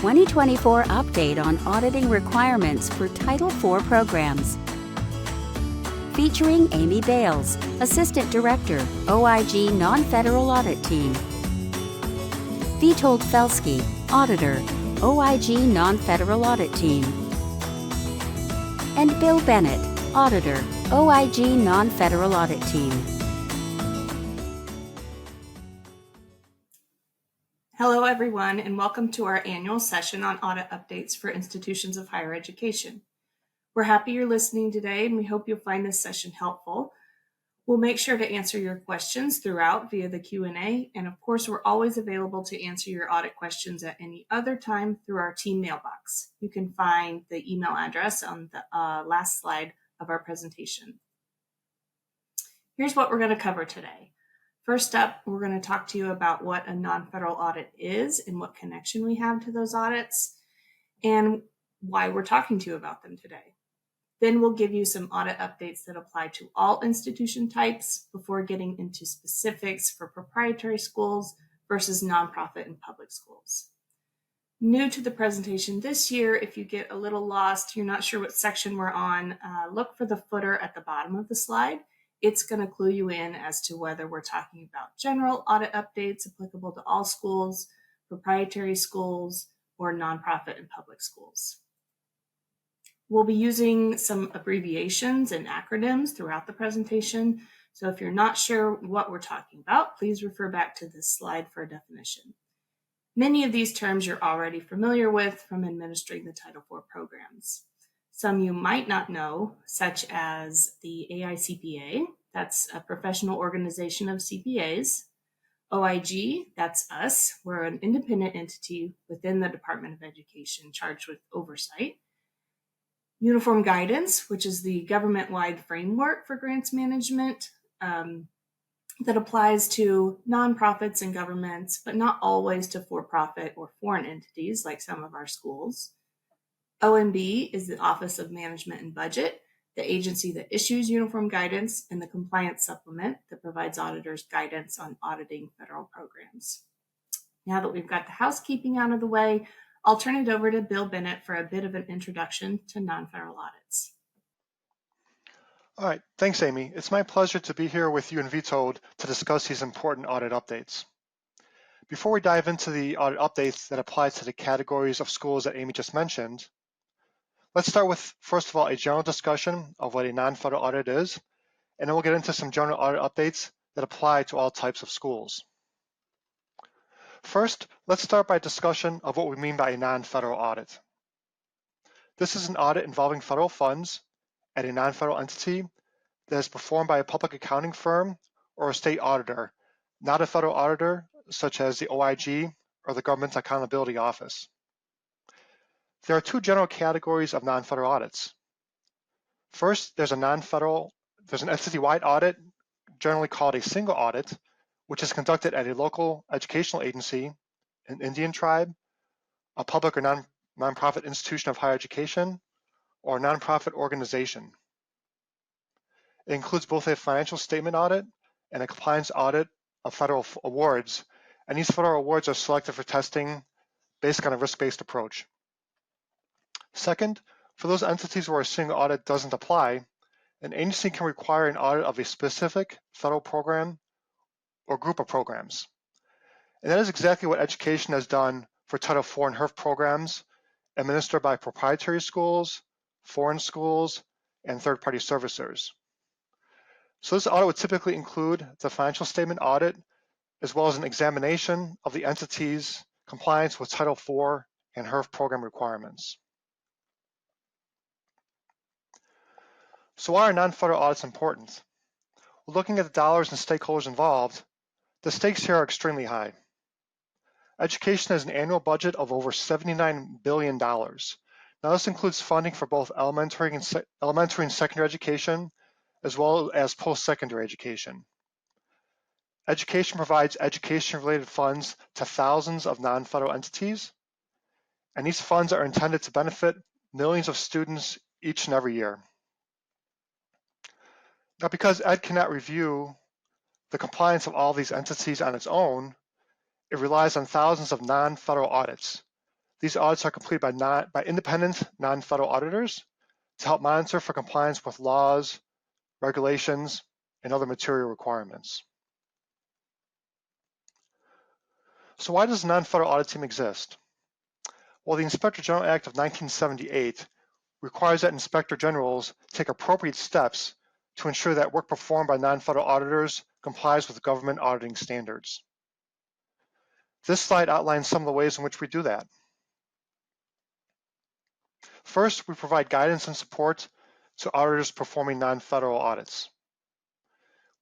2024 update on auditing requirements for Title IV programs. Featuring Amy Bales, Assistant Director, OIG Non-Federal Audit Team. Vitold Felsky, Auditor, OIG Non-Federal Audit Team. And Bill Bennett, Auditor, OIG Non-Federal Audit Team. Hello everyone, and welcome to our annual session on audit updates for institutions of higher education. We're happy you're listening today, and we hope you'll find this session helpful. We'll make sure to answer your questions throughout via the Q&A, and of course, we're always available to answer your audit questions at any other time through our team mailbox. You can find the email address on the last slide of our presentation. Here's what we're going to cover today. First up, we're going to talk to you about what a non-federal audit is and what connection we have to those audits and why we're talking to you about them today. Then we'll give you some audit updates that apply to all institution types before getting into specifics for proprietary schools versus nonprofit and public schools. New to the presentation this year, if you get a little lost, you're not sure what section we're on, look for the footer at the bottom of the slide. It's going to clue you in as to whether we're talking about general audit updates applicable to all schools, proprietary schools, or nonprofit and public schools. We'll be using some abbreviations and acronyms throughout the presentation, so if you're not sure what we're talking about, please refer back to this slide for a definition. Many of these terms you're already familiar with from administering the Title IV programs. Some you might not know, such as the AICPA, that's a professional organization of CPAs. OIG, that's us, we're an independent entity within the Department of Education charged with oversight. Uniform Guidance, which is the government-wide framework for grants management that applies to nonprofits and governments, but not always to for-profit or foreign entities like some of our schools. OMB is the Office of Management and Budget, the agency that issues uniform guidance, and the compliance supplement that provides auditors guidance on auditing federal programs. Now that we've got the housekeeping out of the way, I'll turn it over to Bill Bennett for a bit of an introduction to non-federal audits. All right, thanks, Amy. It's my pleasure to be here with you and Vitold to discuss these important audit updates. Before we dive into the audit updates that apply to the categories of schools that Amy just mentioned, let's start with, first of all, a general discussion of what a non-federal audit is, and then we'll get into some general audit updates that apply to all types of schools. First, let's start by a discussion of what we mean by a non-federal audit. This is an audit involving federal funds at a non-federal entity that is performed by a public accounting firm or a state auditor, not a federal auditor such as the OIG or the Government Accountability Office. There are two general categories of non-federal audits. First, there's an entity-wide audit, generally called a single audit, which is conducted at a local educational agency, an Indian tribe, a public or nonprofit institution of higher education, or a nonprofit organization. It includes both a financial statement audit and a compliance audit of federal awards, and these federal awards are selected for testing based on a risk-based approach. Second, for those entities where a single audit doesn't apply, an agency can require an audit of a specific federal program or group of programs. And that is exactly what education has done for Title IV and HERF programs administered by proprietary schools, foreign schools, and third-party servicers. So this audit would typically include the financial statement audit, as well as an examination of the entity's compliance with Title IV and HERF program requirements. So why are non-federal audits important? Well, looking at the dollars and stakeholders involved, the stakes here are extremely high. Education has an annual budget of over $79 billion. Now this includes funding for both elementary and secondary education, as well as post-secondary education. Education provides education-related funds to thousands of non-federal entities, and these funds are intended to benefit millions of students each and every year. Now, because Ed cannot review the compliance of all these entities on its own, it relies on thousands of non-federal audits. These audits are completed by independent non-federal auditors to help monitor for compliance with laws, regulations, and other material requirements. So why does a non-federal audit team exist? Well, the Inspector General Act of 1978 requires that Inspector Generals take appropriate steps to ensure that work performed by non-federal auditors complies with government auditing standards. This slide outlines some of the ways in which we do that. First, we provide guidance and support to auditors performing non-federal audits.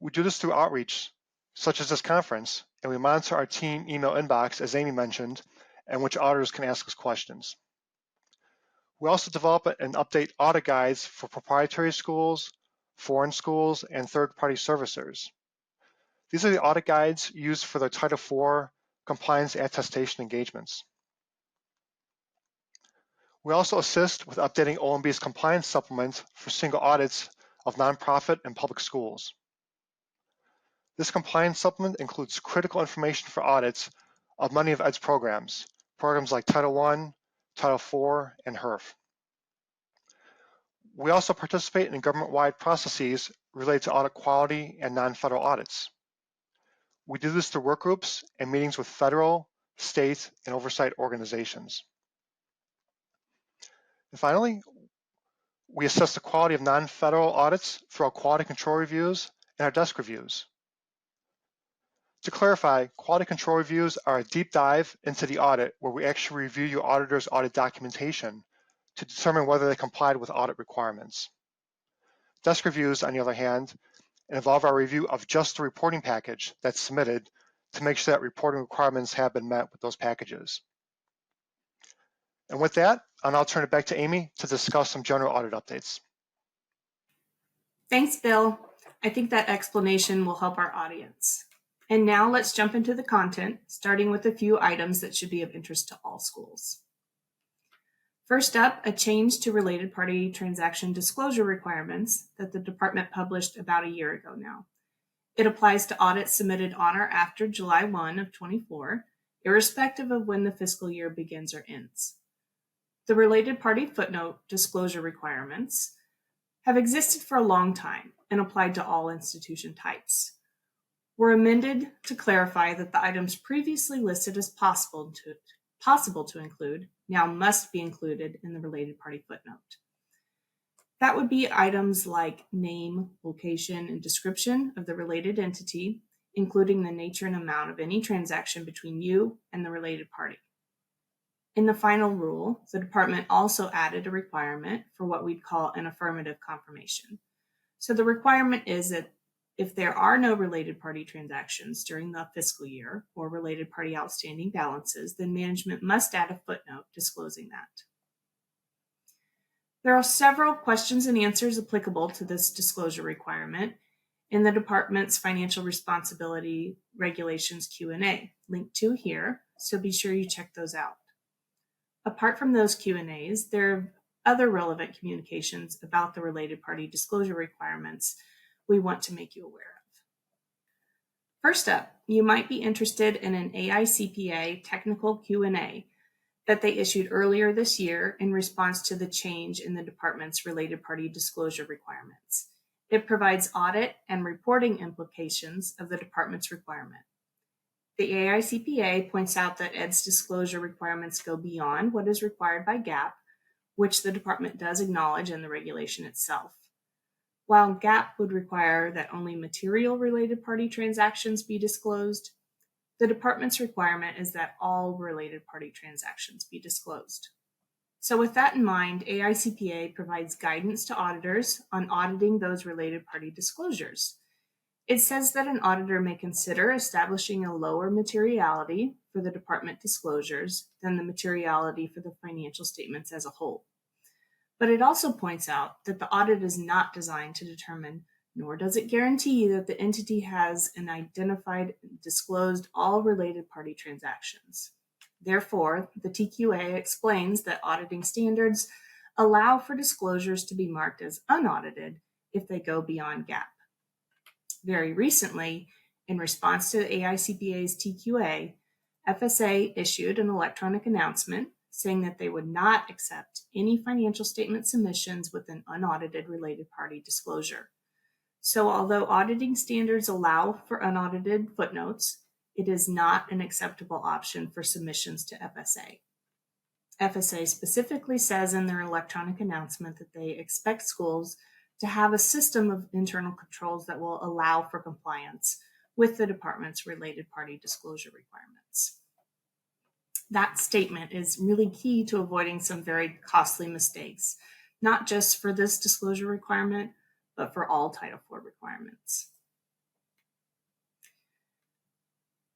We do this through outreach, such as this conference, and we monitor our team email inbox, as Amy mentioned, and which auditors can ask us questions. We also develop and update audit guides for proprietary schools, foreign schools, and third-party servicers. These are the audit guides used for their Title IV compliance attestation engagements. We also assist with updating OMB's compliance supplement for single audits of nonprofit and public schools. This compliance supplement includes critical information for audits of many of ED's programs like Title I, Title IV, and HERF. We also participate in government-wide processes related to audit quality and non-federal audits. We do this through work groups and meetings with federal, state, and oversight organizations. And finally, we assess the quality of non-federal audits through our quality control reviews and our desk reviews. To clarify, quality control reviews are a deep dive into the audit where we actually review your auditor's audit documentation to determine whether they complied with audit requirements. Desk reviews, on the other hand, involve our review of just the reporting package that's submitted to make sure that reporting requirements have been met with those packages. And with that, I'll now turn it back to Amy to discuss some general audit updates. Thanks, Bill. I think that explanation will help our audience. And now let's jump into the content, starting with a few items that should be of interest to all schools. First up, a change to related party transaction disclosure requirements that the department published about a year ago now. It applies to audits submitted on or after July 1 of 24, irrespective of when the fiscal year begins or ends. The related party footnote disclosure requirements have existed for a long time and applied to all institution types. Were amended to clarify that the items previously listed as possible to include now must be included in the related party footnote. That would be items like name, location, and description of the related entity, including the nature and amount of any transaction between you and the related party. In the final rule, the department also added a requirement for what we'd call an affirmative confirmation. So the requirement is that if there are no related party transactions during the fiscal year or related party outstanding balances, then management must add a footnote disclosing that. There are several questions and answers applicable to this disclosure requirement in the department's financial responsibility regulations Q&A, linked to here, so be sure you check those out. Apart from those Q&As, there are other relevant communications about the related party disclosure requirements we want to make you aware of. First up, you might be interested in an AICPA technical Q&A that they issued earlier this year in response to the change in the department's related party disclosure requirements. It provides audit and reporting implications of the department's requirement. The AICPA points out that ED's disclosure requirements go beyond what is required by GAAP, which the department does acknowledge in the regulation itself. While GAAP would require that only material related party transactions be disclosed, the department's requirement is that all related party transactions be disclosed. So with that in mind, AICPA provides guidance to auditors on auditing those related party disclosures. It says that an auditor may consider establishing a lower materiality for the department disclosures than the materiality for the financial statements as a whole. But it also points out that the audit is not designed to determine, nor does it guarantee, that the entity has an identified and disclosed all related party transactions. Therefore, the TQA explains that auditing standards allow for disclosures to be marked as unaudited if they go beyond GAAP. Very recently, in response to the AICPA's TQA, FSA issued an electronic announcement saying that they would not accept any financial statement submissions with an unaudited related party disclosure. So although auditing standards allow for unaudited footnotes, it is not an acceptable option for submissions to FSA. FSA specifically says in their electronic announcement that they expect schools to have a system of internal controls that will allow for compliance with the department's related party disclosure requirements. That statement is really key to avoiding some very costly mistakes, not just for this disclosure requirement, but for all Title IV requirements.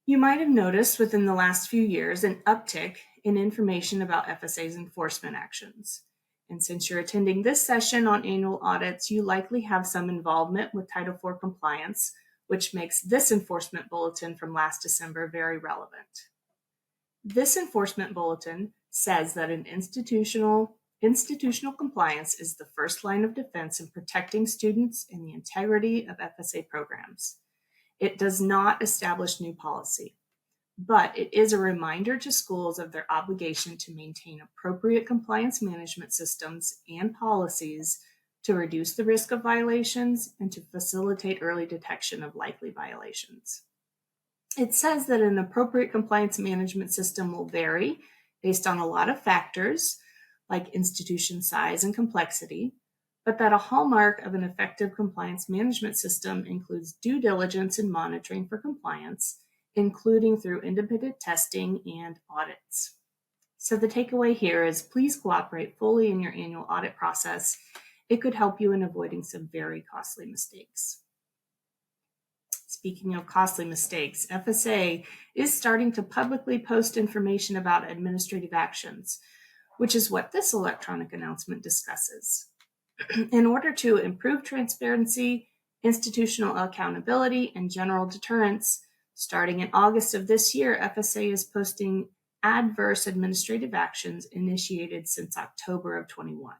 You might have noticed within the last few years an uptick in information about FSA's enforcement actions. And since you're attending this session on annual audits, you likely have some involvement with Title IV compliance, which makes this enforcement bulletin from last December very relevant. This enforcement bulletin says that an institutional compliance is the first line of defense in protecting students and the integrity of FSA programs. It does not establish new policy, but it is a reminder to schools of their obligation to maintain appropriate compliance management systems and policies to reduce the risk of violations and to facilitate early detection of likely violations. It says that an appropriate compliance management system will vary based on a lot of factors, like institution size and complexity, but that a hallmark of an effective compliance management system includes due diligence in monitoring for compliance, including through independent testing and audits. So the takeaway here is please cooperate fully in your annual audit process. It could help you in avoiding some very costly mistakes. Speaking of costly mistakes, FSA is starting to publicly post information about administrative actions, which is what this electronic announcement discusses. In order to improve transparency, institutional accountability, and general deterrence, starting in August of this year, FSA is posting adverse administrative actions initiated since October of 21.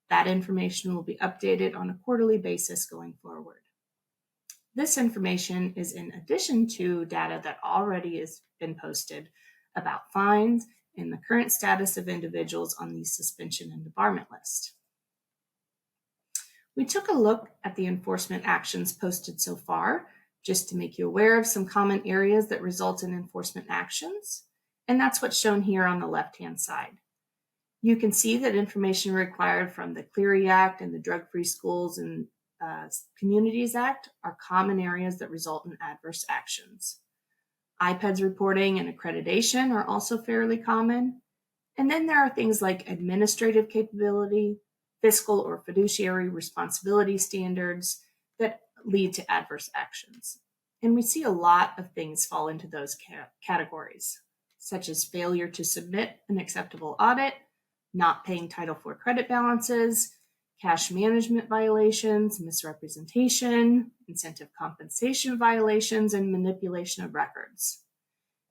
That information will be updated on a quarterly basis going forward. This information is in addition to data that already has been posted about fines and the current status of individuals on the suspension and debarment list. We took a look at the enforcement actions posted so far, just to make you aware of some common areas that result in enforcement actions, and that's what's shown here on the left-hand side. You can see that information required from the Clery Act and the Drug-Free Schools and Communities Act are common areas that result in adverse actions. IPEDS reporting and accreditation are also fairly common. And then there are things like administrative capability, fiscal or fiduciary responsibility standards that lead to adverse actions. And we see a lot of things fall into those categories, such as failure to submit an acceptable audit, not paying Title IV credit balances, cash management violations, misrepresentation, incentive compensation violations, and manipulation of records.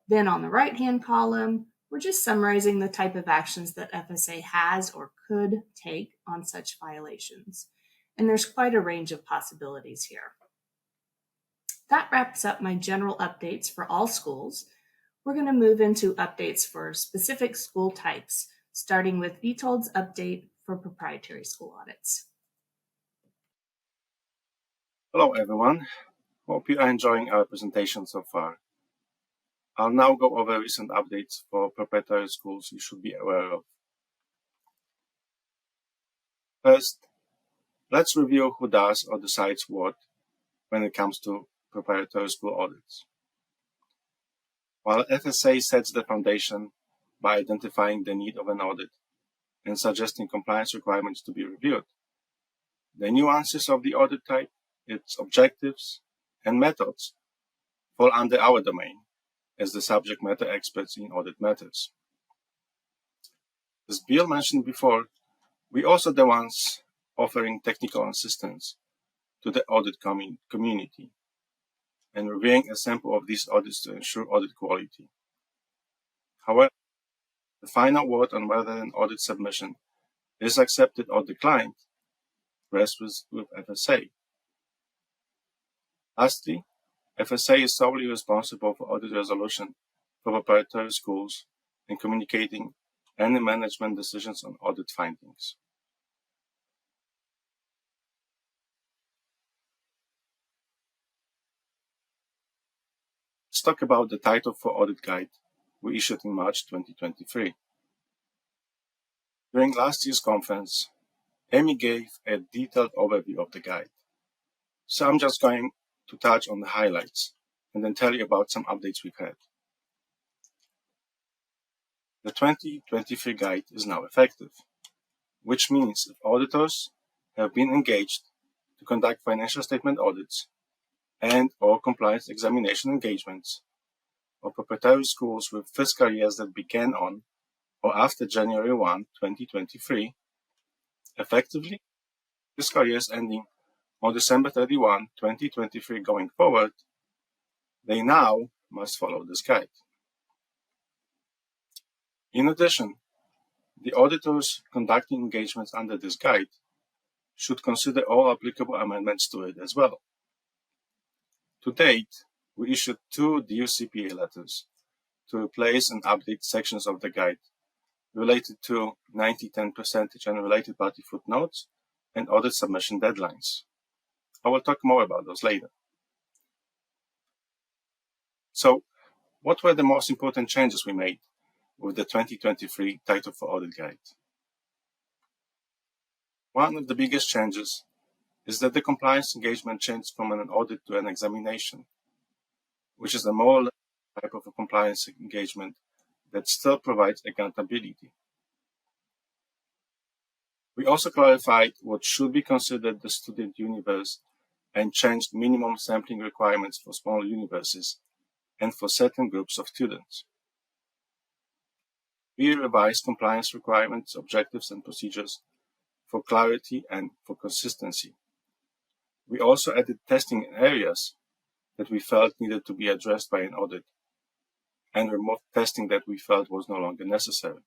Then on the right-hand column, we're just summarizing the type of actions that FSA has or could take on such violations. And there's quite a range of possibilities here. That wraps up my general updates for all schools. We're going to move into updates for specific school types, starting with Vitold's update for proprietary school audits. Hello everyone, hope you are enjoying our presentation so far. I'll now go over recent updates for proprietary schools you should be aware of. First, let's review who does or decides what when it comes to proprietary school audits. While FSA sets the foundation by identifying the need of an audit and suggesting compliance requirements to be reviewed, the nuances of the audit type, its objectives, and methods fall under our domain as the subject matter experts in audit matters. As Bill mentioned before, we also the ones offering technical assistance to the audit community and reviewing a sample of these audits to ensure audit quality. However, the final word on whether an audit submission is accepted or declined rests with FSA. Lastly, FSA is solely responsible for audit resolution for proprietary schools and communicating any management decisions on audit findings. Let's talk about the Title IV Audit Guide we issued in March 2023. During last year's conference, Amy gave a detailed overview of the guide. So I'm just going to touch on the highlights and then tell you about some updates we've had. The 2023 guide is now effective, which means if auditors have been engaged to conduct financial statement audits and/or compliance examination engagements of proprietary schools with fiscal years that began on or after January 1, 2023, effectively, fiscal years ending on December 31, 2023 going forward, they now must follow this guide. In addition, the auditors conducting engagements under this guide should consider all applicable amendments to it as well. To date, we issued 2 DOCPA letters to replace and update sections of the guide related to 90-10 percentage and related party footnotes and audit submission deadlines. I will talk more about those later. So, what were the most important changes we made with the 2023 Title IV Audit Guide? One of the biggest changes is that the compliance engagement changed from an audit to an examination, which is a more type of a compliance engagement that still provides accountability. We also clarified what should be considered the student universe and changed minimum sampling requirements for small universes and for certain groups of students. We revised compliance requirements, objectives, and procedures for clarity and for consistency. We also added testing in areas that we felt needed to be addressed by an audit and removed testing that we felt was no longer necessary.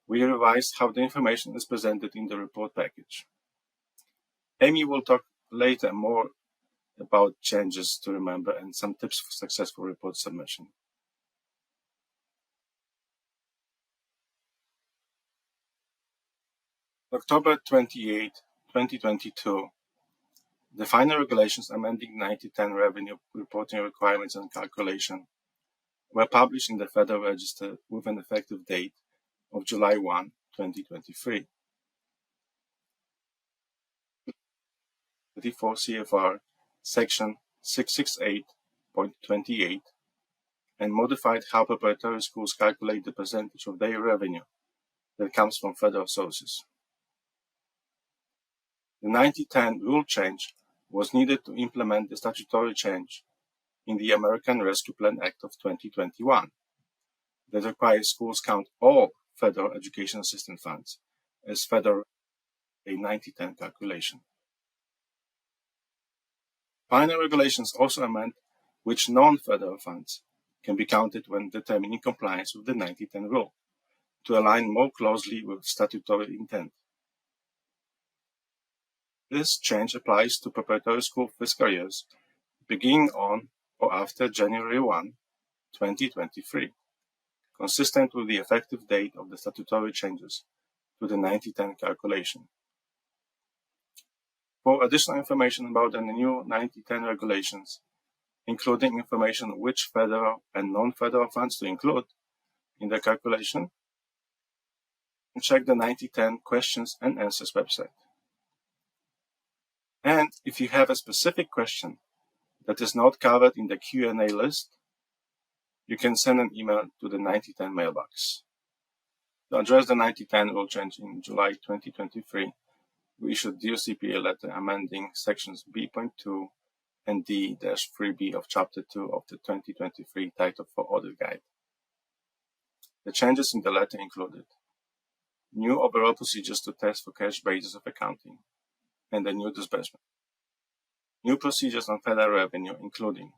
We revised how the information is presented in the report package. Amy will talk later more about changes to remember and some tips for successful report submission. October 28, 2022, the final regulations amending 90-10 revenue reporting requirements and calculation were published in the Federal Register with an effective date of July 1, 2023. 34 CFR Section 668.28 and modified how preparatory schools calculate the percentage of their revenue that comes from federal sources. The 90-10 rule change was needed to implement the statutory change in the American Rescue Plan Act of 2021 that requires schools count all federal education assistance funds as federal a 90-10 calculation. Final regulations also amend which non-federal funds can be counted when determining compliance with the 90-10 rule to align more closely with statutory intent. This change applies to preparatory school fiscal years beginning on or after January 1, 2023, consistent with the effective date of the statutory changes to the 90-10 calculation. For additional information about the new 90-10 regulations, including information which federal and non-federal funds to include in the calculation, check the 90-10 questions and answers website. And if you have a specific question that is not covered in the Q&A list, you can send an email to the 90-10 mailbox. To address the 90-10 rule change in July 2023, we issued DOCPA letter amending sections B.2 and D-3B of Chapter 2 of the 2023 Title IV Audit Guide. The changes in the letter included new overall procedures to test for cash basis of accounting and a new disbursement. New procedures on federal revenue, including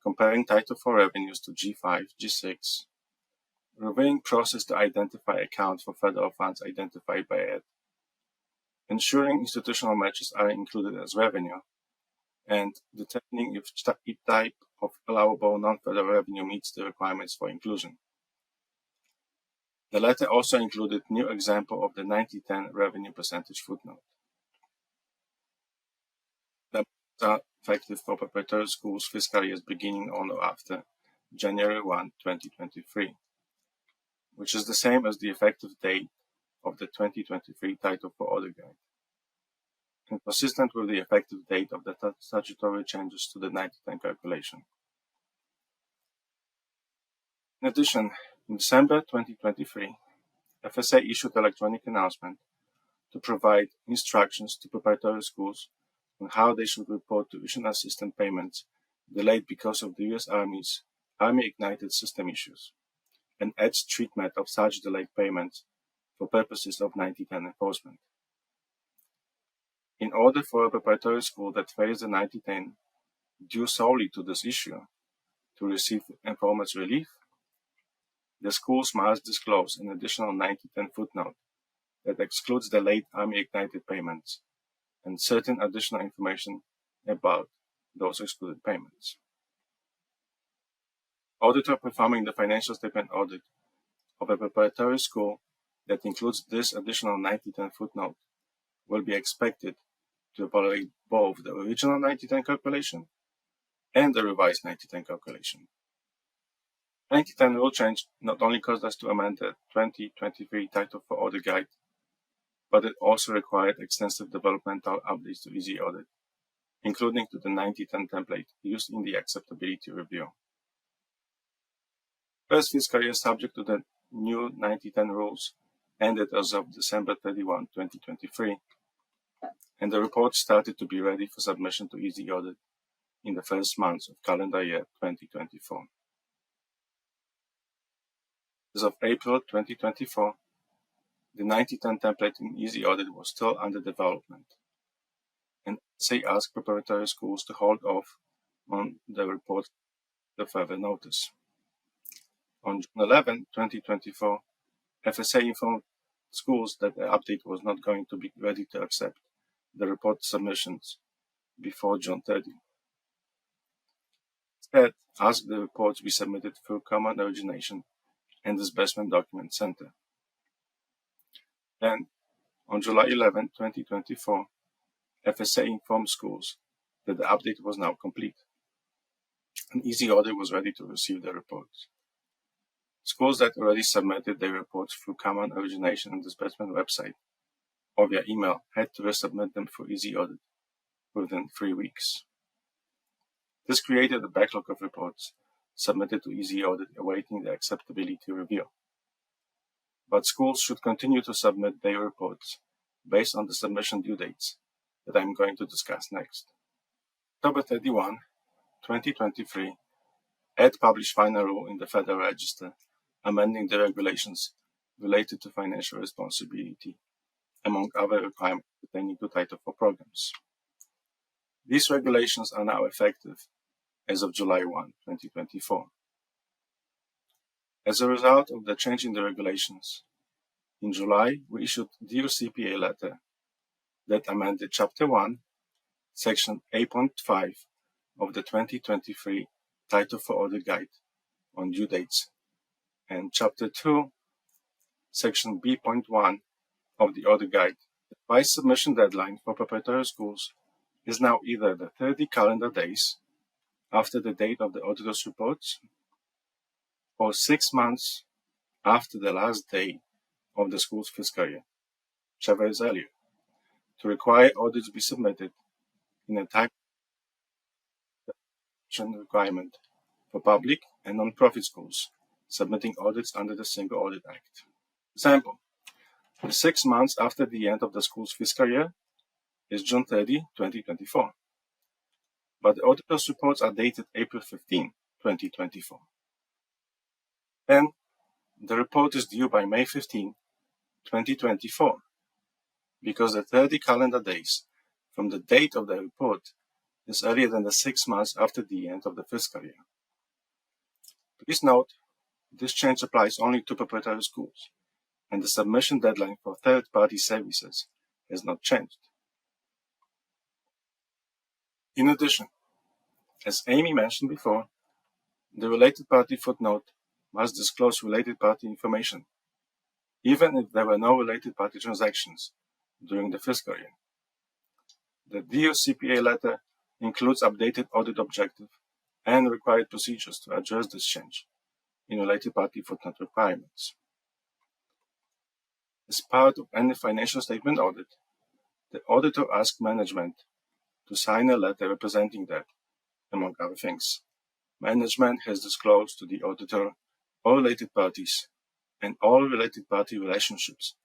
comparing Title IV revenues to G5, G6, reviewing process to identify accounts for federal funds identified by ED, ensuring institutional matches are included as revenue, and determining if type of allowable non-federal revenue meets the requirements for inclusion. The letter also included new example of the 90-10 revenue percentage footnote. The amounts are effective for preparatory schools fiscal years beginning on or after January 1, 2023, which is the same as the effective date of the 2023 Title IV Audit Guide, and consistent with the effective date of the statutory changes to the 90-10 calculation. In addition, in December 2023, FSA issued an electronic announcement to provide instructions to preparatory schools on how they should report tuition assistance payments delayed because of the U.S. Army's Army Ignited system issues, and adds treatment of such delayed payments for purposes of 90-10 enforcement. In order for a preparatory school that fails the 90-10 due solely to this issue to receive enforcement relief, the schools must disclose an additional 90-10 footnote that excludes the late Army Ignited payments and certain additional information about those excluded payments. Auditor performing the financial statement audit of a preparatory school that includes this additional 90-10 footnote will be expected to evaluate both the original 90-10 calculation and the revised 90-10 calculation. 90-10 rule change not only caused us to amend the 2023 Title IV Audit Guide, but it also required extensive developmental updates to Easy Audit, including to the 90-10 template used in the acceptability review. First fiscal year subject to the new 90-10 rules ended as of December 31, 2023, and the report started to be ready for submission to Easy Audit in the first months of calendar year 2024. As of April 2024, the 90-10 template in Easy Audit was still under development, and FSA asked preparatory schools to hold off on the report the further notice. On June 11, 2024, FSA informed schools that the update was not going to be ready to accept the report submissions before June 30. Instead, asked the report to be submitted through Common Origination and Disbursement Document Center. Then, on July 11, 2024, FSA informed schools that the update was now complete, and Easy Audit was ready to receive the reports. Schools that already submitted their reports through Common Origination and Disbursement website or via email had to resubmit them for Easy Audit within 3 weeks. This created a backlog of reports submitted to Easy Audit awaiting the acceptability review. But schools should continue to submit their reports based on the submission due dates that I'm going to discuss next. October 31, 2023, ED published final rule in the Federal Register amending the regulations related to financial responsibility, among other requirements pertaining to Title IV programs. These regulations are now effective as of July 1, 2024. As a result of the change in the regulations, in July we issued Dear CPA letter that amended Chapter 1, Section 8.5 of the 2023 Title IV Audit Guide on due dates, and Chapter 2, Section B.1 of the Audit Guide. The revised submission deadline for preparatory schools is now either the 30 calendar days after the date of the auditor's reports or 6 months after the last day of the school's fiscal year, whichever is earlier, to require audits be submitted in a time requirement for public and non-profit schools submitting audits under the Single Audit Act. Example, the 6 months after the end of the school's fiscal year is June 30, 2024, but the auditor's reports are dated April 15, 2024. Then, the report is due by May 15, 2024, because the 30 calendar days from the date of the report is earlier than the 6 months after the end of the fiscal year. Please note, this change applies only to preparatory schools, and the submission deadline for third-party services has not changed. In addition, as Amy mentioned before, the related party footnote must disclose related party information even if there were no related party transactions during the fiscal year. The DOCPA letter includes updated audit objective and required procedures to address this change in related party footnote requirements. As part of any financial statement audit, the auditor asks management to sign a letter representing that, among other things, management has disclosed to the auditor all related parties and all related party relationships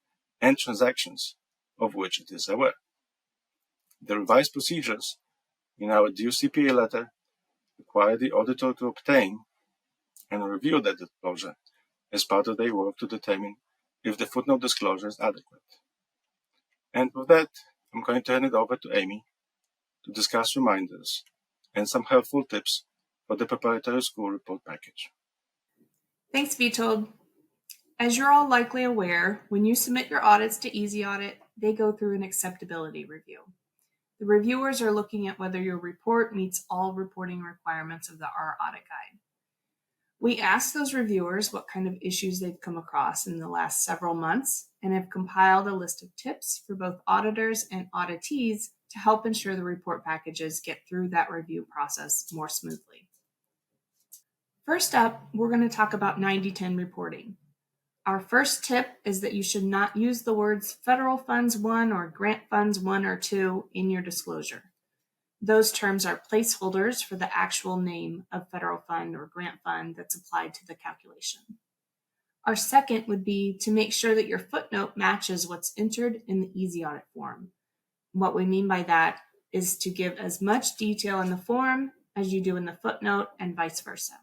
and transactions of which it is aware. The revised procedures in our DOCPA letter require the auditor to obtain and review that disclosure as part of their work to determine if the footnote disclosure is adequate. And with that, I'm going to turn it over to Amy to discuss reminders and some helpful tips for the preparatory school report package. Thanks, Vitold. As you're all likely aware, when you submit your audits to Easy Audit, they go through an acceptability review. The reviewers are looking at whether your report meets all reporting requirements of our audit guide. We asked those reviewers what kind of issues they've come across in the last several months and have compiled a list of tips for both auditors and auditees to help ensure the report packages get through that review process more smoothly. First up, we're going to talk about 90-10 reporting. Our first tip is that you should not use the words federal funds 1 or grant funds 1 or 2 in your disclosure. Those terms are placeholders for the actual name of federal fund or grant fund that's applied to the calculation. Our second would be to make sure that your footnote matches what's entered in the Easy Audit form. What we mean by that is to give as much detail in the form as you do in the footnote and vice versa.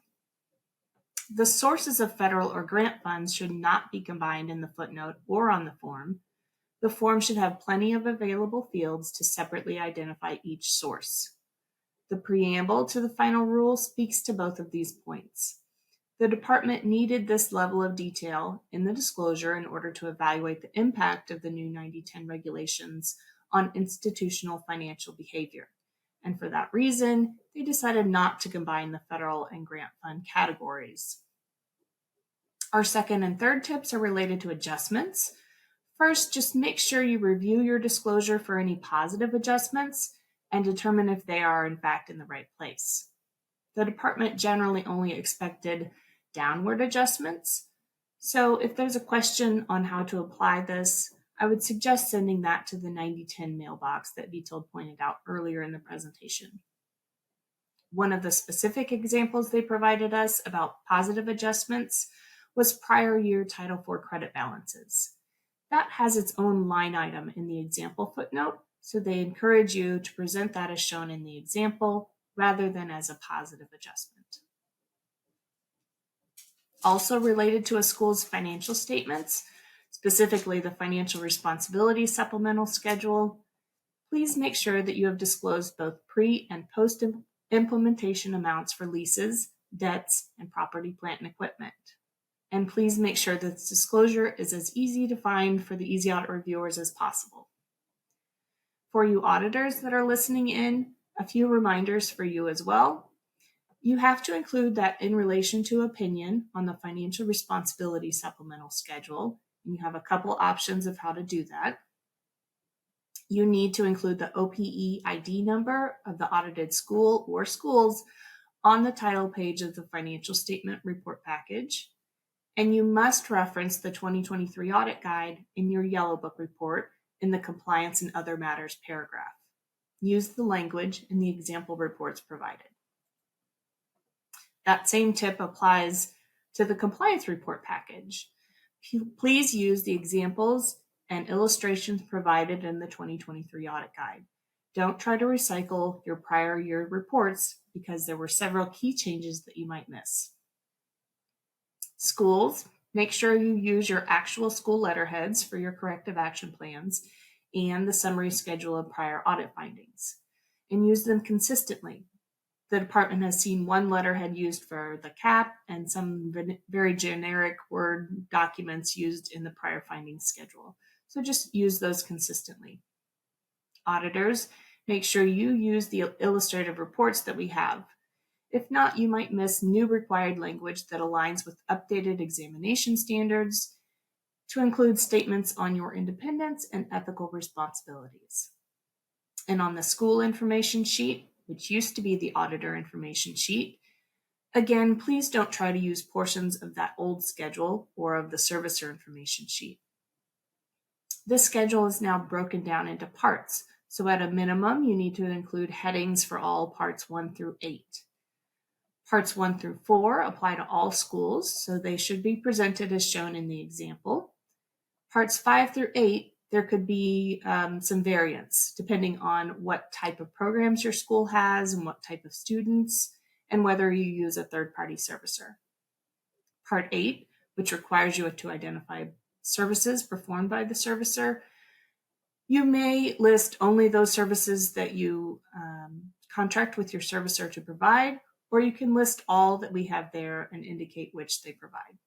The sources of federal or grant funds should not be combined in the footnote or on the form. The form should have plenty of available fields to separately identify each source. The preamble to the final rule speaks to both of these points. The department needed this level of detail in the disclosure in order to evaluate the impact of the new 90-10 regulations on institutional financial behavior. And for that reason, they decided not to combine the federal and grant fund categories. Our second and third tips are related to adjustments. First, just make sure you review your disclosure for any positive adjustments and determine if they are in fact in the right place. The department generally only expected downward adjustments, so if there's a question on how to apply this, I would suggest sending that to the 90-10 mailbox that Vitold pointed out earlier in the presentation. One of the specific examples they provided us about positive adjustments was prior year Title IV credit balances. That has its own line item in the example footnote, so they encourage you to present that as shown in the example rather than as a positive adjustment. Also related to a school's financial statements, specifically the financial responsibility supplemental schedule, please make sure that you have disclosed both pre- and post-implementation amounts for leases, debts, and property, plant, and equipment. And please make sure that this disclosure is as easy to find for the Easy Audit reviewers as possible. For you auditors that are listening in, a few reminders for you as well. You have to include that in relation to opinion on the financial responsibility supplemental schedule, and you have a couple options of how to do that. You need to include the OPE ID number of the audited school or schools on the title page of the financial statement report package. And you must reference the 2023 audit guide in your Yellow Book report in the compliance and other matters paragraph. Use the language in the example reports provided. That same tip applies to the compliance report package. Please use the examples and illustrations provided in the 2023 audit guide. Don't try to recycle your prior year reports because there were several key changes that you might miss. Schools, make sure you use your actual school letterheads for your corrective action plans and the summary schedule of prior audit findings, and use them consistently. The department has seen one letterhead used for the CAP and some very generic Word documents used in the prior findings schedule. So just use those consistently. Auditors, make sure you use the illustrative reports that we have. If not, you might miss new required language that aligns with updated examination standards. to include statements on your independence and ethical responsibilities. And on the school information sheet, which used to be the auditor information sheet, again, please don't try to use portions of that old schedule or of the servicer information sheet. This schedule is now broken down into parts, so at a minimum, you need to include headings for all parts 1 through 8. Parts 1 through 4 apply to all schools, so they should be presented as shown in the example. Parts 5 through 8, there could be some variance depending on what type of programs your school has and what type of students, and whether you use a third-party servicer. Part 8, which requires you to identify services performed by the servicer, you may list only those services that you contract with your servicer to provide, or you can list all that we have there and indicate which they provide.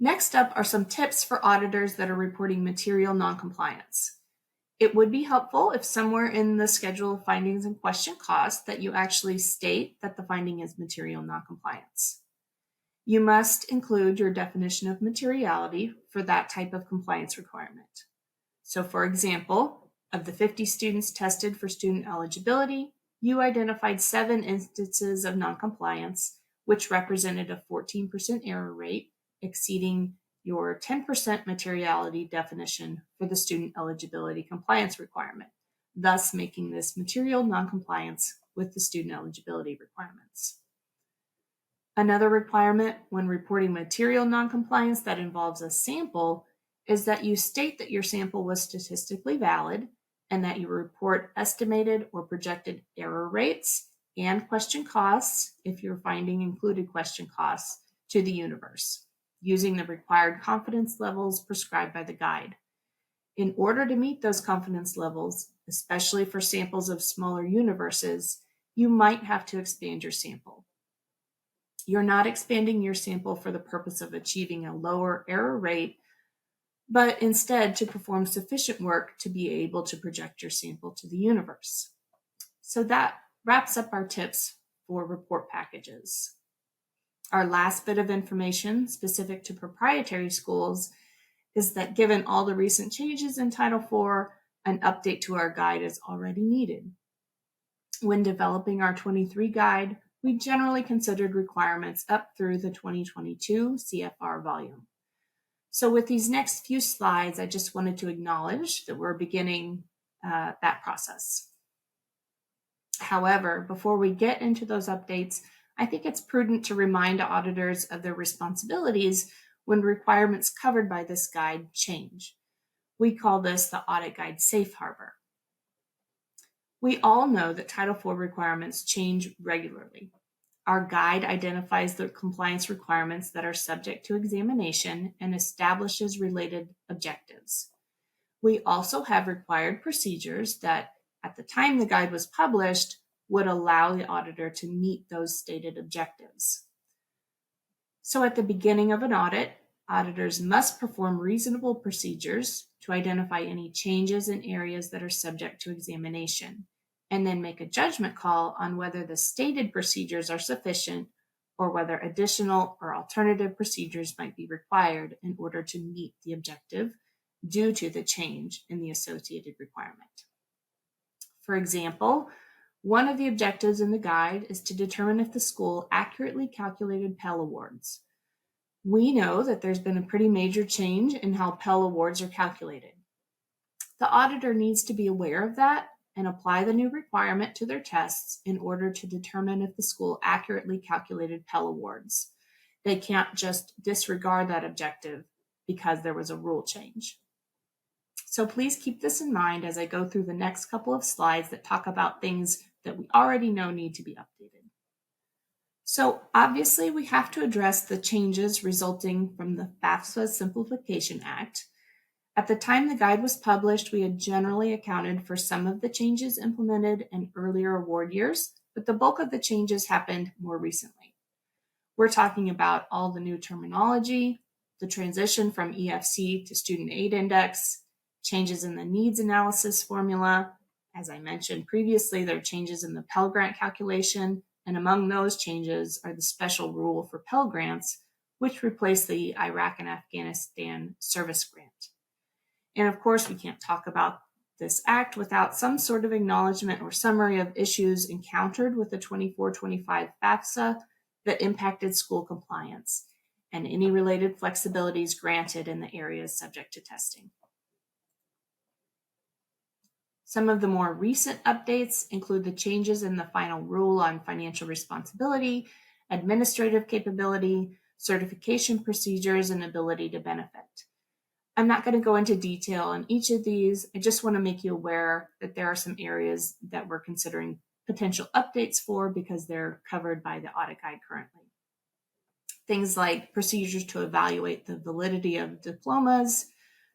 Next up are some tips for auditors that are reporting material noncompliance. It would be helpful if somewhere in the schedule of findings and question costs that you actually state that the finding is material noncompliance. You must include your definition of materiality for that type of compliance requirement. So for example, of the 50 students tested for student eligibility, you identified 7 instances of noncompliance, which represented a 14% error rate, exceeding your 10% materiality definition for the student eligibility compliance requirement, thus making this material noncompliance with the student eligibility requirements. Another requirement when reporting material noncompliance that involves a sample is that you state that your sample was statistically valid and that you report estimated or projected error rates and question costs, if your finding included question costs, to the universe, using the required confidence levels prescribed by the guide. In order to meet those confidence levels, especially for samples of smaller universes, you might have to expand your sample. You're not expanding your sample for the purpose of achieving a lower error rate, but instead to perform sufficient work to be able to project your sample to the universe. So that wraps up our tips for report packages. Our last bit of information specific to proprietary schools is that given all the recent changes in Title IV, an update to our guide is already needed. When developing our 23 guide, we generally considered requirements up through the 2022 CFR volume. So with these next few slides, I just wanted to acknowledge that we're beginning that process. However, before we get into those updates, I think it's prudent to remind auditors of their responsibilities when requirements covered by this guide change. We call this the Audit Guide Safe Harbor. We all know that Title IV requirements change regularly. Our guide identifies the compliance requirements that are subject to examination and establishes related objectives. We also have required procedures that, at the time the guide was published, would allow the auditor to meet those stated objectives. So at the beginning of an audit, auditors must perform reasonable procedures to identify any changes in areas that are subject to examination, and then make a judgment call on whether the stated procedures are sufficient or whether additional or alternative procedures might be required in order to meet the objective due to the change in the associated requirement. For example, one of the objectives in the guide is to determine if the school accurately calculated Pell Awards. We know that there's been a pretty major change in how Pell Awards are calculated. The auditor needs to be aware of that and apply the new requirement to their tests in order to determine if the school accurately calculated Pell Awards. They can't just disregard that objective because there was a rule change. So please keep this in mind as I go through the next couple of slides that talk about things that we already know need to be updated. So obviously we have to address the changes resulting from the FAFSA Simplification Act. At the time the guide was published, we had generally accounted for some of the changes implemented in earlier award years, but the bulk of the changes happened more recently. We're talking about all the new terminology, the transition from EFC to Student Aid Index, changes in the needs analysis formula. As I mentioned previously, there are changes in the Pell Grant calculation, and among those changes are the special rule for Pell Grants, which replaced the Iraq and Afghanistan service grant. And of course, we can't talk about this act without some sort of acknowledgement or summary of issues encountered with the 24-25 FAFSA that impacted school compliance and any related flexibilities granted in the areas subject to testing. Some of the more recent updates include the changes in the final rule on financial responsibility, administrative capability, certification procedures, and ability to benefit. I'm not going to go into detail on each of these. I just want to make you aware that there are some areas that we're considering potential updates for because they're covered by the audit guide currently. Things like procedures to evaluate the validity of diplomas,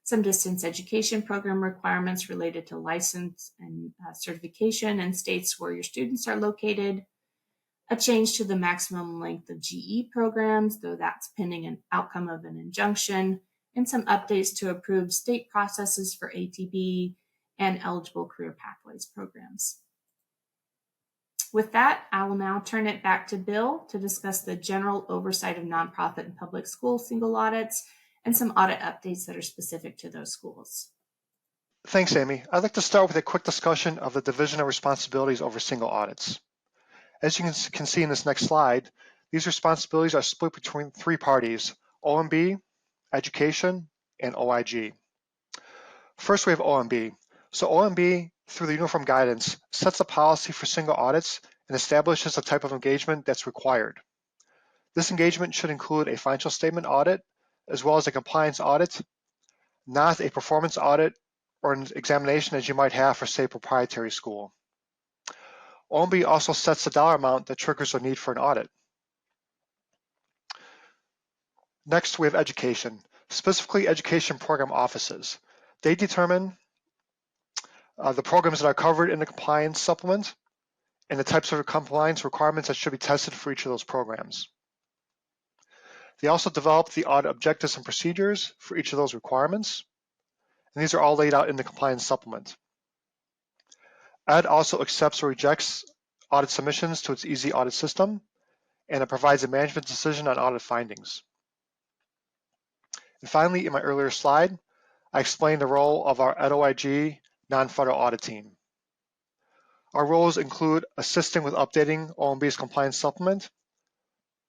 some distance education program requirements related to license and certification in states where your students are located, a change to the maximum length of GE programs, though that's pending an outcome of an injunction, and some updates to approved state processes for ATB and eligible career pathways programs. With that, I will now turn it back to Bill to discuss the general oversight of nonprofit and public school single audits and some audit updates that are specific to those schools. Thanks, Amy. I'd like to start with a quick discussion of the division of responsibilities over single audits. As you can see in this next slide, these responsibilities are split between three parties: OMB, Education, and OIG. First, we have OMB. So OMB, through the uniform guidance, sets a policy for single audits and establishes the type of engagement that's required. This engagement should include a financial statement audit, as well as a compliance audit, not a performance audit or an examination as you might have for, say, proprietary school. OMB also sets the dollar amount that triggers the need for an audit. Next, we have Education, specifically education program offices. They determine the programs that are covered in the compliance supplement and the types of compliance requirements that should be tested for each of those programs. They also develop the audit objectives and procedures for each of those requirements, and these are all laid out in the compliance supplement. Ed also accepts or rejects audit submissions to its easy audit system, and it provides a management decision on audit findings. And finally, in my earlier slide, I explained the role of our OIG non-federal audit team. Our roles include assisting with updating OMB's compliance supplement,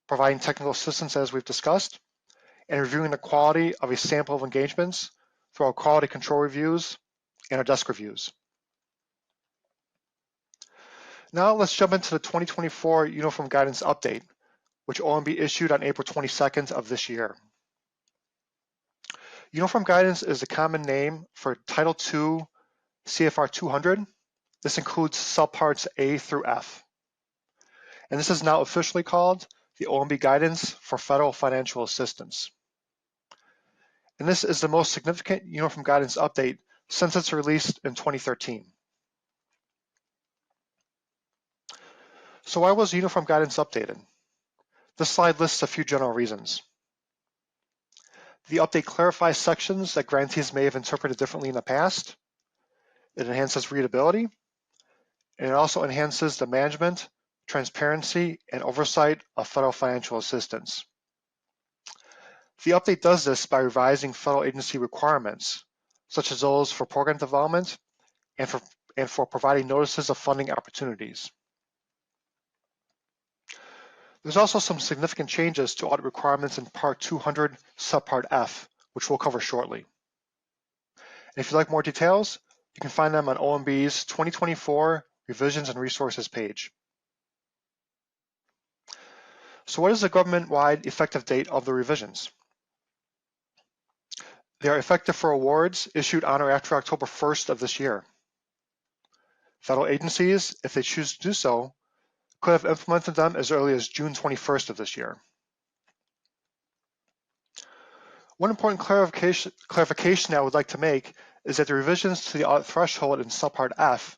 providing technical assistance as we've discussed, and reviewing the quality of a sample of engagements through our quality control reviews and our desk reviews. Now let's jump into the 2024 Uniform Guidance Update, which OMB issued on April 22nd of this year. Uniform Guidance is a common name for Title II CFR 200. This includes subparts A through F. And this is now officially called the OMB Guidance for Federal Financial Assistance. And this is the most significant Uniform Guidance update since its release in 2013. So why was Uniform Guidance updated? This slide lists a few general reasons. The update clarifies sections that grantees may have interpreted differently in the past. It enhances readability, and it also enhances the management, transparency, and oversight of federal financial assistance. The update does this by revising federal agency requirements, such as those for program development and for providing notices of funding opportunities. There's also some significant changes to audit requirements in Part 200, Subpart F, which we'll cover shortly. And if you'd like more details, you can find them on OMB's 2024 Revisions and Resources page. So what is the government-wide effective date of the revisions? They are effective for awards issued on or after October 1st of this year. Federal agencies, if they choose to do so, could have implemented them as early as June 21st of this year. One important clarification I would like to make is that the revisions to the audit threshold in Subpart F,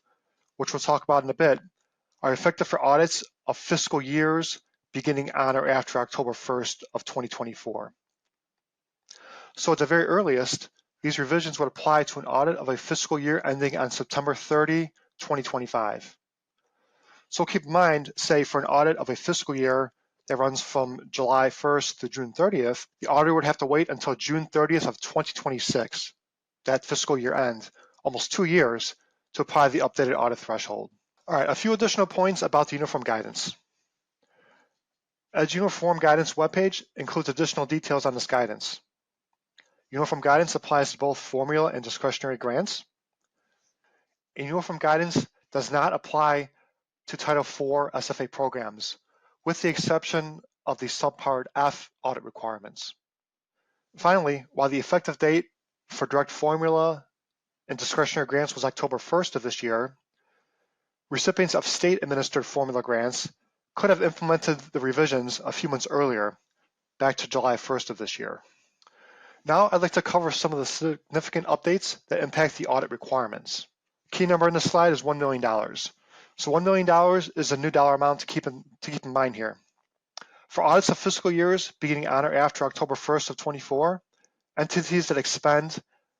which we'll talk about in a bit, are effective for audits of fiscal years beginning on or after October 1st of 2024. So at the very earliest, these revisions would apply to an audit of a fiscal year ending on September 30, 2025. So keep in mind, say for an audit of a fiscal year that runs from July 1st to June 30th, the auditor would have to wait until June 30th of 2026, that fiscal year end, almost 2 years, to apply the updated audit threshold. All right, a few additional points about the uniform guidance. As Uniform Guidance webpage includes additional details on this guidance. Uniform Guidance applies to both formula and discretionary grants. And Uniform Guidance does not apply to Title IV SFA programs, with the exception of the Subpart F audit requirements. Finally, while the effective date for direct formula and discretionary grants was October 1st of this year, recipients of state-administered formula grants could have implemented the revisions a few months earlier, back to July 1st of this year. Now I'd like to cover some of the significant updates that impact the audit requirements. Key number in this slide is $1 million. So $1 million is a new dollar amount to keep in mind here. For audits of fiscal years beginning on or after October 1st of 24, entities that expend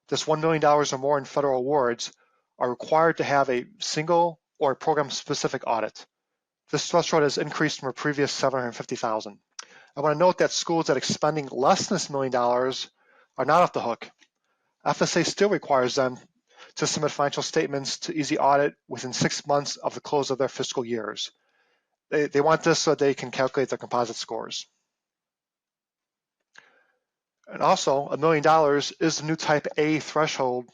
this $1 million or more in federal awards are required to have a single or program-specific audit. This threshold has increased from a previous $750,000. I want to note that schools that are expending less than this $1 million are not off the hook. FSA still requires them to submit financial statements to Easy Audit within 6 months of the close of their fiscal years. They want this so they can calculate their composite scores. And also, $1 million is the new Type A threshold,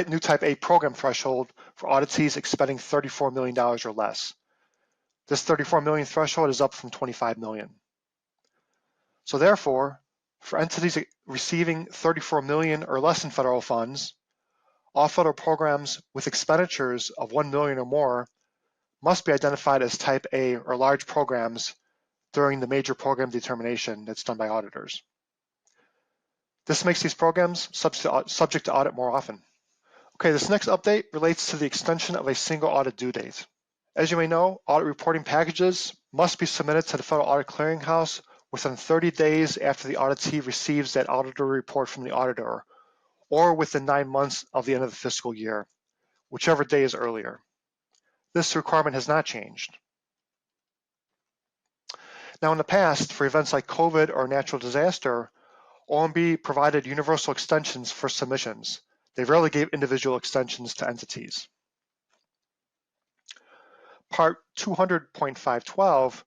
new Type A program threshold for auditees expending $34 million or less. This $34 million threshold is up from $25 million. So therefore, for entities receiving $34 million or less in federal funds, all federal programs with expenditures of $1 million or more must be identified as Type A or large programs during the major program determination that's done by auditors. This makes these programs subject to audit more often. Okay, this next update relates to the extension of a single audit due date. As you may know, audit reporting packages must be submitted to the Federal Audit Clearinghouse within 30 days after the auditee receives that auditor report from the auditor, or within 9 months of the end of the fiscal year, whichever day is earlier. This requirement has not changed. Now in the past, for events like COVID or natural disaster, OMB provided universal extensions for submissions. They rarely gave individual extensions to entities. Part 200.512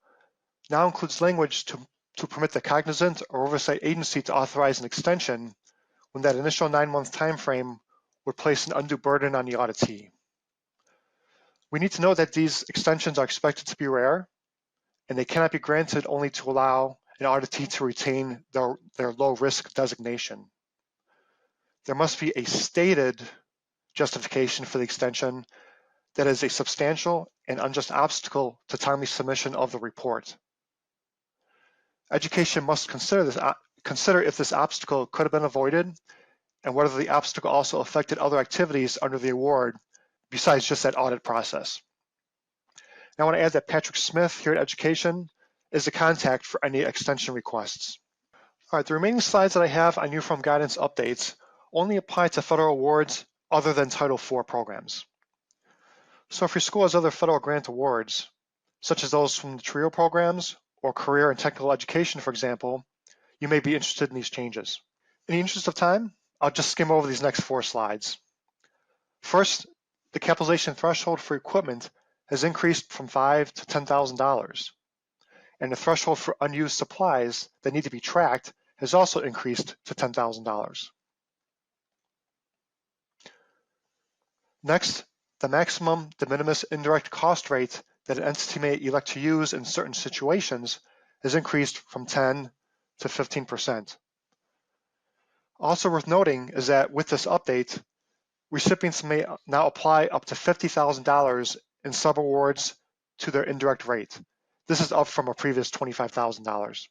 now includes language to permit the cognizant or oversight agency to authorize an extension when that initial 9-month time frame would place an undue burden on the auditee. We need to know that these extensions are expected to be rare, and they cannot be granted only to allow an auditee to retain their low-risk designation. There must be a stated justification for the extension that is a substantial and unjust obstacle to timely submission of the report. Education must consider if this obstacle could have been avoided and whether the obstacle also affected other activities under the award besides just that audit process. Now I want to add that Patrick Smith here at Education is the contact for any extension requests. All right, the remaining slides that I have on Uniform Guidance updates only apply to federal awards other than Title IV programs. So if your school has other federal grant awards, such as those from the TRIO programs or career and technical education, for example, you may be interested in these changes. In the interest of time, I'll just skim over these next 4 slides. First, the capitalization threshold for equipment has increased from $5,000 to $10,000, and the threshold for unused supplies that need to be tracked has also increased to $10,000. Next, the maximum de minimis indirect cost rate that an entity may elect to use in certain situations has increased from 10 to 15%. Also worth noting is that with this update, recipients may now apply up to $50,000 in subawards to their indirect rate. This is up from a previous $25,000.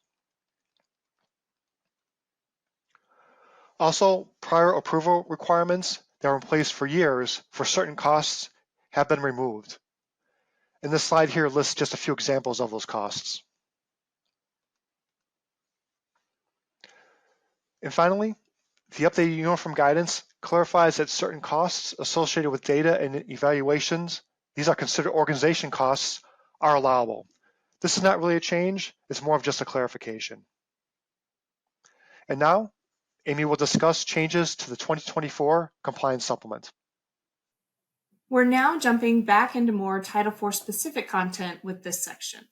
Also, prior approval requirements that were in place for years for certain costs have been removed. And this slide here lists just a few examples of those costs. And finally, the updated Uniform Guidance clarifies that certain costs associated with data and evaluations, these are considered organization costs, are allowable. This is not really a change, it's more of just a clarification. And now, Amy will discuss changes to the 2024 Compliance Supplement. We're now jumping back into more Title IV specific content with this section.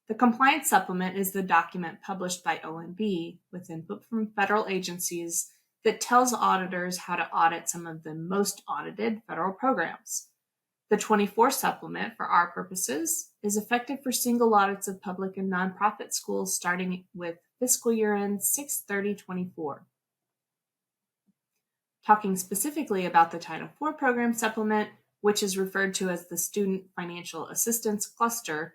The Compliance Supplement is the document published by OMB with input from federal agencies that tells auditors how to audit some of the most audited federal programs. The 24 supplement, for our purposes, is effective for single audits of public and nonprofit schools starting with fiscal year end 6/30/24. Talking specifically about the Title IV Program Supplement, which is referred to as the Student Financial Assistance Cluster,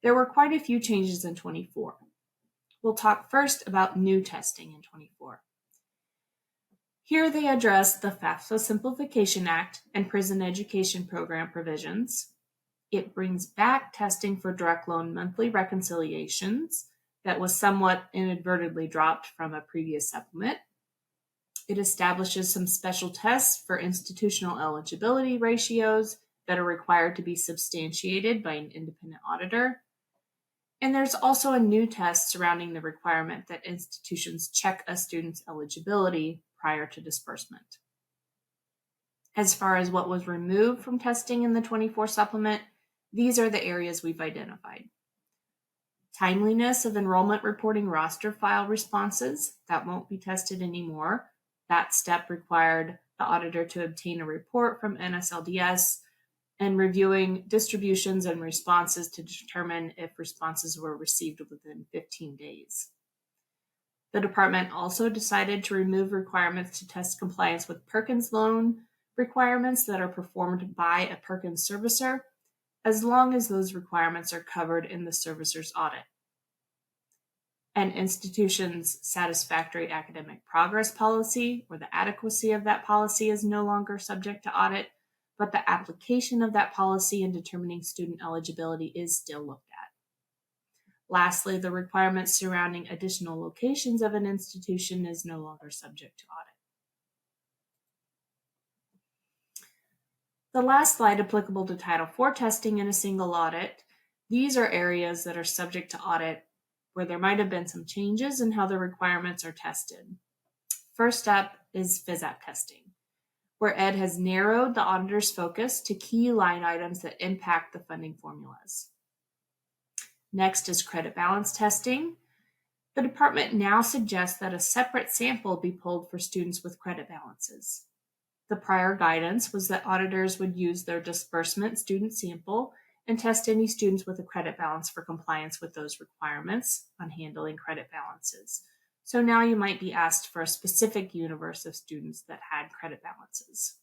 there were quite a few changes in 24. We'll talk first about new testing in 24. Here they address the FAFSA Simplification Act and Prison Education Program provisions. It brings back testing for direct loan monthly reconciliations that was somewhat inadvertently dropped from a previous supplement. It establishes some special tests for institutional eligibility ratios that are required to be substantiated by an independent auditor. And there's also a new test surrounding the requirement that institutions check a student's eligibility prior to disbursement. As far as what was removed from testing in the 24 supplement, these are the areas we've identified. Timeliness of enrollment reporting roster file responses, that won't be tested anymore. That step required the auditor to obtain a report from NSLDS and reviewing distributions and responses to determine if responses were received within 15 days. The department also decided to remove requirements to test compliance with Perkins loan requirements that are performed by a Perkins servicer, as long as those requirements are covered in the servicer's audit. An institution's satisfactory academic progress policy, or the adequacy of that policy, is no longer subject to audit, but the application of that policy in determining student eligibility is still looked at. Lastly, the requirements surrounding additional locations of an institution is no longer subject to audit. The last slide applicable to Title IV testing in a single audit. These are areas that are subject to audit where there might have been some changes in how the requirements are tested. First up is FSATC testing, where Ed has narrowed the auditor's focus to key line items that impact the funding formulas. Next is credit balance testing. The department now suggests that a separate sample be pulled for students with credit balances. The prior guidance was that auditors would use their disbursement student sample and test any students with a credit balance for compliance with those requirements on handling credit balances. So now you might be asked for a specific universe of students that had credit balances.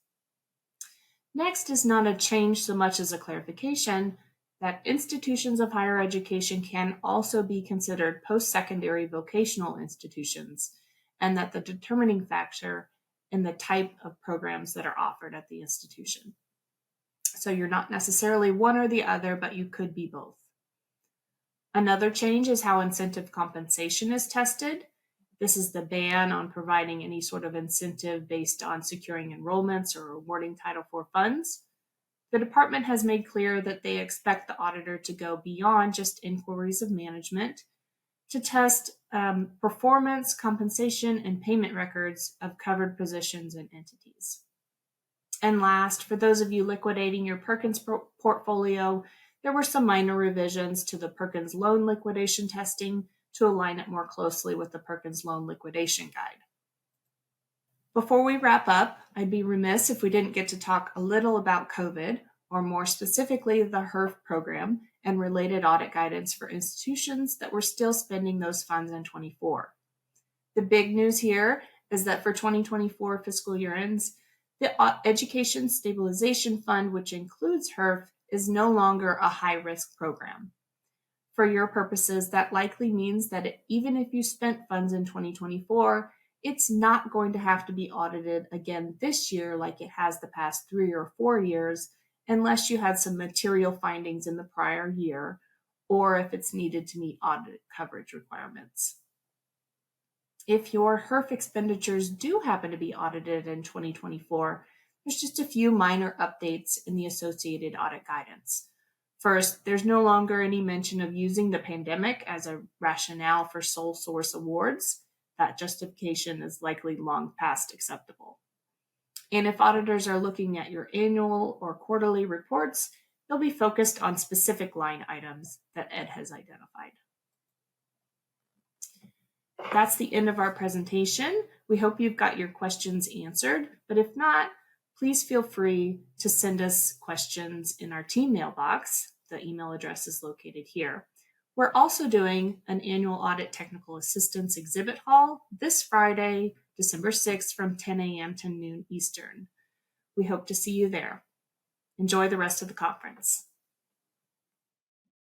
Next is not a change so much as a clarification that institutions of higher education can also be considered post-secondary vocational institutions, and that the determining factor in the type of programs that are offered at the institution. So you're not necessarily one or the other, but you could be both. Another change is how incentive compensation is tested. This is the ban on providing any sort of incentive based on securing enrollments or awarding Title IV funds. The department has made clear that they expect the auditor to go beyond just inquiries of management to test performance, compensation, and payment records of covered positions and entities. And last, for those of you liquidating your Perkins portfolio, there were some minor revisions to the Perkins loan liquidation testing to align it more closely with the Perkins loan liquidation guide. Before we wrap up, I'd be remiss if we didn't get to talk a little about COVID, or more specifically, the HERF program and related audit guidance for institutions that were still spending those funds in 24. The big news here is that for 2024 fiscal year ends, the Education Stabilization Fund, which includes HERF, is no longer a high-risk program. For your purposes, that likely means that even if you spent funds in 2024, it's not going to have to be audited again this year like it has the past 3 or 4 years, unless you had some material findings in the prior year, or if it's needed to meet audit coverage requirements. If your HERF expenditures do happen to be audited in 2024, there's just a few minor updates in the associated audit guidance. First, there's no longer any mention of using the pandemic as a rationale for sole source awards. That justification is likely long past acceptable. And if auditors are looking at your annual or quarterly reports, they'll be focused on specific line items that Ed has identified. That's the end of our presentation. We hope you've got your questions answered, but if not, please feel free to send us questions in our team mailbox. The email address is located here. We're also doing an annual audit technical assistance exhibit hall this Friday, December 6th from 10 a.m. to noon Eastern. We hope to see you there. Enjoy the rest of the conference.